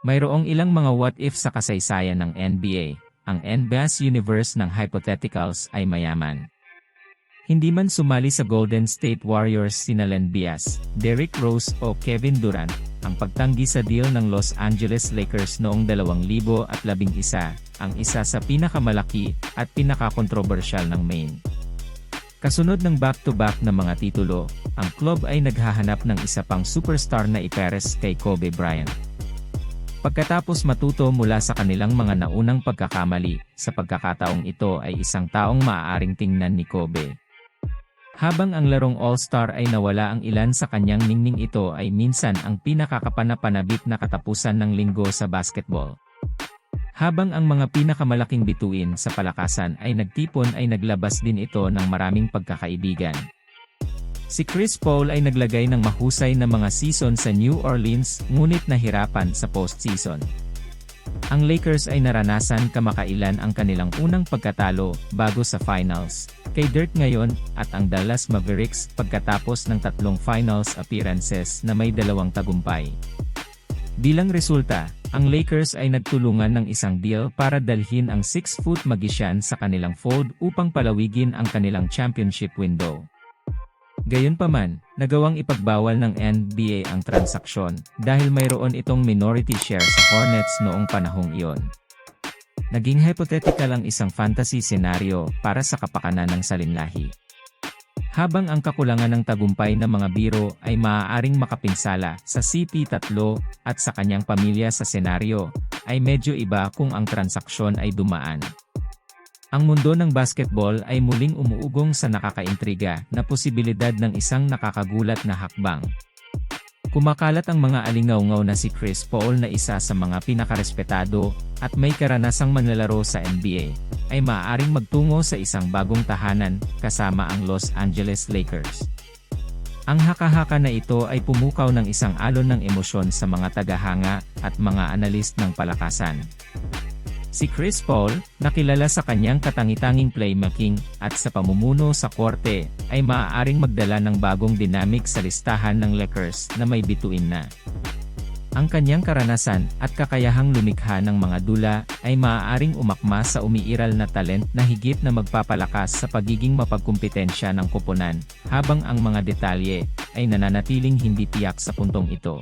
Mayroong ilang mga what-if sa kasaysayan ng NBA. Ang NBA's universe ng hypotheticals ay mayaman. Hindi man sumali sa Golden State Warriors sina Len Bias, Derrick Rose o Kevin Durant, ang pagtanggi sa deal ng Los Angeles Lakers noong 2011 ang isa sa pinakamalaki at pinakakontrobersyal ng Maine. Kasunod ng back-to-back na mga titulo, ang club ay naghahanap ng isa pang superstar na ipares kay Kobe Bryant. Pagkatapos matuto mula sa kanilang mga naunang pagkakamali, sa pagkakataong ito ay isang taong maaaring tingnan ni Kobe. Habang ang larong All-Star ay nawala ang ilan sa kanyang ningning, ito ay minsan ang pinakakapanapanabik na katapusan ng linggo sa basketball. Habang ang mga pinakamalaking bituin sa palakasan ay nagtipon, ay naglabas din ito ng maraming pagkakaibigan. Si Chris Paul ay naglagay ng mahusay na mga season sa New Orleans, ngunit nahirapan sa postseason. Ang Lakers ay naranasan kamakailan ang kanilang unang pagkatalo bago sa finals kay Dirk ngayon, at ang Dallas Mavericks pagkatapos ng 3 finals appearances na may 2 tagumpay. Bilang resulta, ang Lakers ay nagtulungan ng isang deal para dalhin ang 6-foot magician sa kanilang fold upang palawigin ang kanilang championship window. Gayunpaman, nagawang ipagbawal ng NBA ang transaksyon dahil mayroon itong minority share sa Hornets noong panahong iyon. Naging hypothetical ang isang fantasy senaryo para sa kapakanan ng salinlahi. Habang ang kakulangan ng tagumpay ng mga biro ay maaaring makapinsala sa CP3 at sa kanyang pamilya sa senaryo, ay medyo iba kung ang transaksyon ay dumaan. Ang mundo ng basketball ay muling umuugong sa nakakaintriga na posibilidad ng isang nakakagulat na hakbang. Kumakalat ang mga alingaw-ngaw na si Chris Paul, na isa sa mga pinakarespetado at may karanasang manlalaro sa NBA, ay maaaring magtungo sa isang bagong tahanan kasama ang Los Angeles Lakers. Ang haka-haka na ito ay pumukaw ng isang alon ng emosyon sa mga tagahanga at mga analist ng palakasan. Si Chris Paul, nakilala sa kanyang katangi-tanging playmaking at sa pamumuno sa korte, ay maaaring magdala ng bagong dynamic sa listahan ng Lakers na may bituin na. Ang kanyang karanasan at kakayahang lumikha ng mga dula ay maaaring umakma sa umiiral na talent na higit na magpapalakas sa pagiging mapagkumpetensya ng koponan, habang ang mga detalye ay nananatiling hindi tiyak sa puntong ito.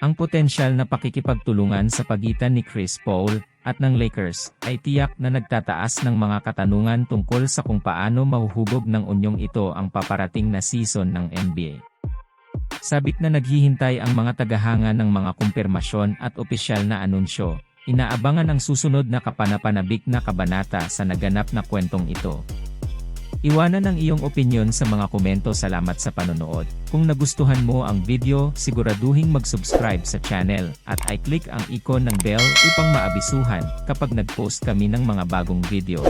Ang potensyal na pakikipagtulungan sa pagitan ni Chris Paul at ng Lakers ay tiyak na nagtataas ng mga katanungan tungkol sa kung paano mahuhubog ng unyong ito ang paparating na season ng NBA. Sabik na naghihintay ang mga tagahanga ng mga kumpirmasyon at opisyal na anunsyo, inaabangan ang susunod na kapanapanabik na kabanata sa naganap na kwentong ito. Iwanan ang iyong opinyon sa mga komento. Salamat sa panonood. Kung nagustuhan mo ang video, siguraduhing mag-subscribe sa channel at i-click ang icon ng bell upang maabisuhan kapag nag-post kami ng mga bagong video.